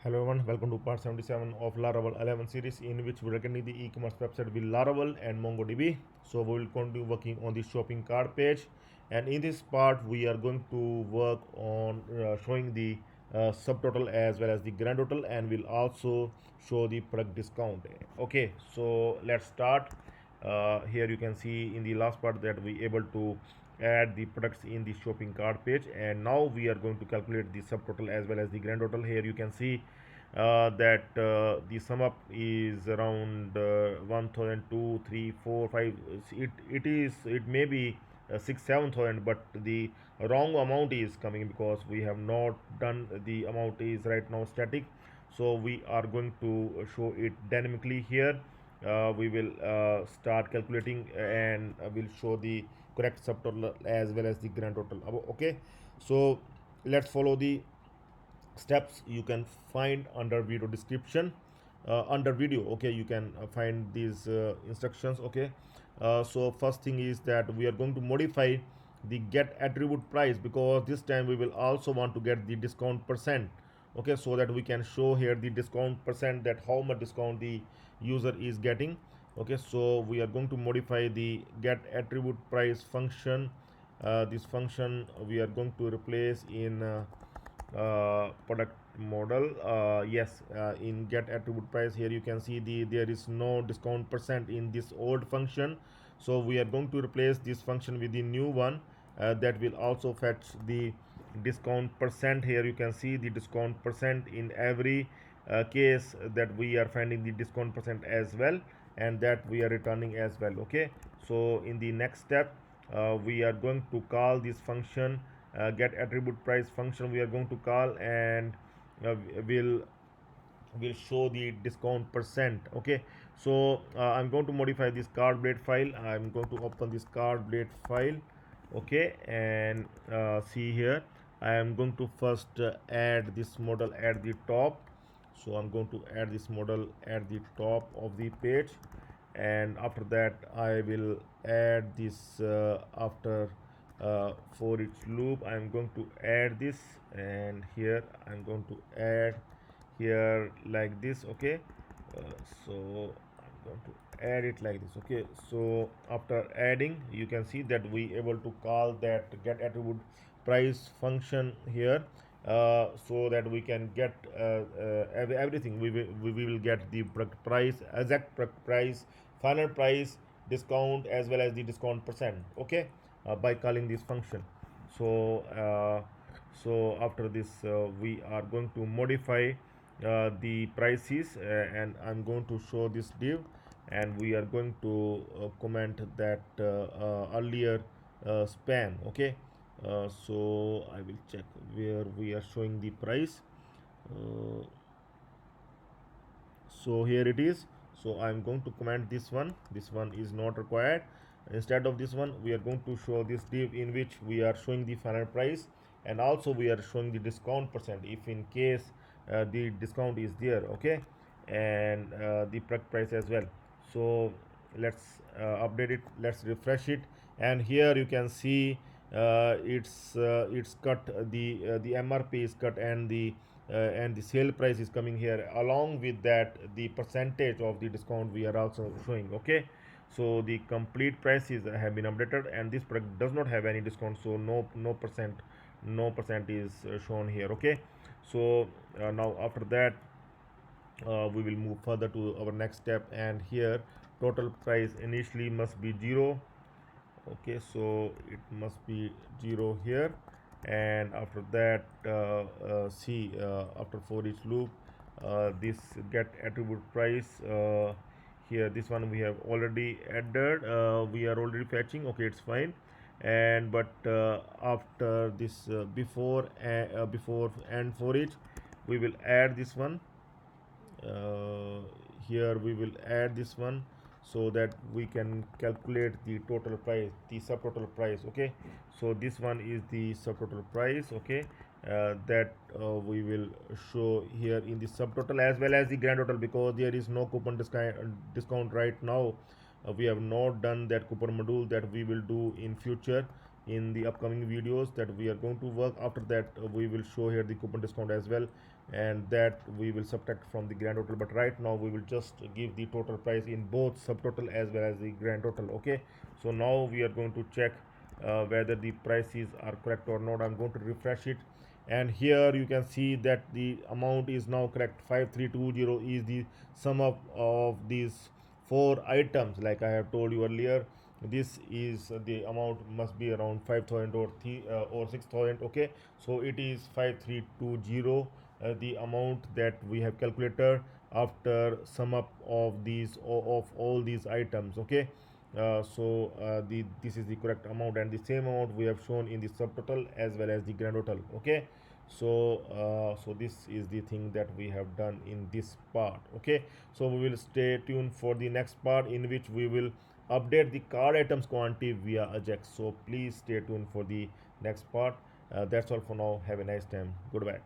Hello everyone, welcome to part 77 of Laravel 11 series, in which we recognize the e-commerce website with Laravel and MongoDB. So we will continue working on the shopping cart page, and in this part we are going to work on showing the subtotal as well as the grand total, and we'll also show the product discount. Okay, so let's start. Here you can see in the last part that we able to add the products in the shopping cart page, and now we are going to calculate the subtotal as well as the grand total. Here you can see that the sum up is around 1002 3 4 5. It may be 6 7,000, but the wrong amount is coming because we have not done the amount is right now static. So we are going to show it dynamically here. We will start calculating, and we'll show the correct subtotal as well as the grand total. Okay, so let's follow the steps you can find under video description. Under video, okay, you can find these instructions. Okay, so first thing is that we are going to modify the get attribute price, because this time we will also want to get the discount percent. Okay, so that we can show here the discount percent, that how much discount the user is getting. Okay, so we are going to modify the get attribute price function. This function we are going to replace in product model. Yes, in get attribute price, here you can see there is no discount percent in this old function, so we are going to replace this function with the new one that will also fetch the discount percent. Here you can see the discount percent in every case that we are finding the discount percent as well, and that we are returning as well. Okay, so in the next step we are going to call this function get attribute price function we are going to call, and uh, will will show the discount percent. Okay, so I'm going to modify this cart blade file. I'm going to open this cart blade file. Okay, and see here I am going to first add this model at the top. So I'm going to add this model at the top of the page, and after that I will add this after for each loop. I'm going to add this, and here I'm going to add here like this. Okay, so I'm going to add it like this. Okay, so after adding, you can see that we able to call that get attribute price function here, so that we can get everything. We will get the product price, exact product price, final price, discount, as well as the discount percent. Okay, by calling this function. So so after this we are going to modify the prices, and I'm going to show this div, and we are going to comment that earlier span. Okay, so I will check where we are showing the price. uh, so here it is. So I'm going to comment this one is not required. Instead of this one, we are going to show this div in which we are showing the final price, and also we are showing the discount percent if in case the discount is there. Okay, and the product price as well. So let's update it, let's refresh it, and here you can see it's cut, the MRP is cut, and the sale price is coming here. Along with that, the percentage of the discount we are also showing. Okay, so the complete prices have been updated, and this product does not have any discount, so no percent is shown here. Okay, so now after that we will move further to our next step, and here total price initially must be 0. Okay, so it must be 0 here, and after that see after for each loop this get attribute price, here this one we have already added, we are already fetching. Okay, it's fine. And but after this before and for each, we will add this one. uh, Here we will add this one, so that we can calculate the total price, the subtotal price. Okay, so this one is the subtotal price. Okay, that we will show here in the subtotal as well as the grand total, because there is no coupon discount right now. We have not done that coupon module, that we will do in future in the upcoming videos that we are going to work. After that we will show here the coupon discount as well, and that we will subtract from the grand total. But right now we will just give the total price in both subtotal as well as the grand total. Okay, so now we are going to check whether the prices are correct or not. I'm going to refresh it, and here you can see that the amount is now correct. 5320 is the sum of these four items. Like I have told you earlier, this is the amount must be around 5000 or 6000. Okay, so it is 5320, the amount that we have calculated after sum up of these of all these items. Okay, this is the correct amount, and the same amount we have shown in the subtotal as well as the grand total. Okay, so this is the thing that we have done in this part. Okay, so we will stay tuned for the next part, in which we will update the card items quantity via Ajax. So please stay tuned for the next part. That's all for now. Have a nice time. Goodbye.